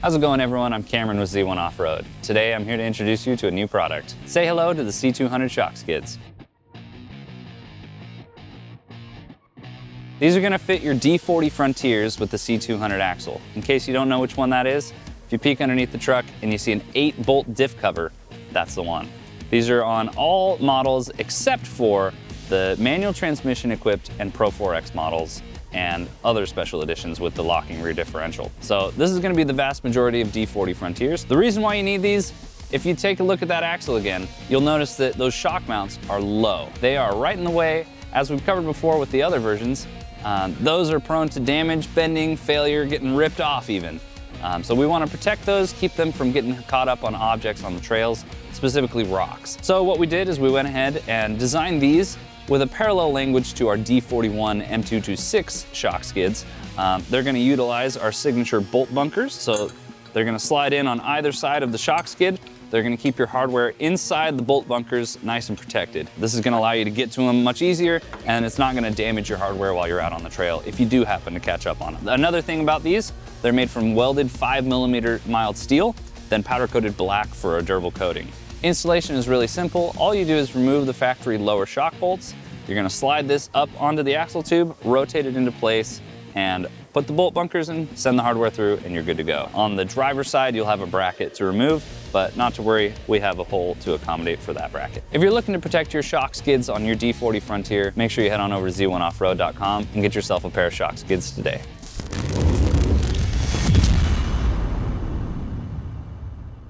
How's it going, everyone? I'm Cameron with Z1 Off-Road. Today I'm here to introduce you to a new product. Say hello to the C200 Shock Skids. These are going to fit your D40 Frontiers with the C200 axle. In case you don't know which one that is, if you peek underneath the truck and you see an 8-bolt diff cover, that's the one. These are on all models except for the manual transmission equipped and Pro 4X models and other special editions with the locking rear differential. So this is going to be the vast majority of D40 Frontiers. The reason why you need these, if you take a look at that axle again, you'll notice that those shock mounts are low. They are right in the way, as we've covered before with the other versions. Those are prone to damage, bending, failure, getting ripped off even. So we want to protect those, keep them from getting caught up on objects on the trails, specifically rocks. So what we did is we went ahead and designed these with a parallel language to our D41 M226 shock skids. They're going to utilize our signature bolt bunkers, so they're going to slide in on either side of the shock skid. They're going to keep your hardware inside the bolt bunkers nice and protected. This is going to allow you to get to them much easier, and it's not going to damage your hardware while you're out on the trail if you do happen to catch up on it. Another thing about these, they're made from welded 5mm mild steel, then powder coated black for a durable coating. Installation is really simple. All you do is remove the factory lower shock bolts. You're going to slide this up onto the axle tube, rotate it into place, and put the bolt bunkers in, send the hardware through, and you're good to go. On the driver's side, you'll have a bracket to remove, but not to worry, we have a hole to accommodate for that bracket. If you're looking to protect your shock skids on your D40 Frontier, make sure you head on over to z1offroad.com and get yourself a pair of shock skids today.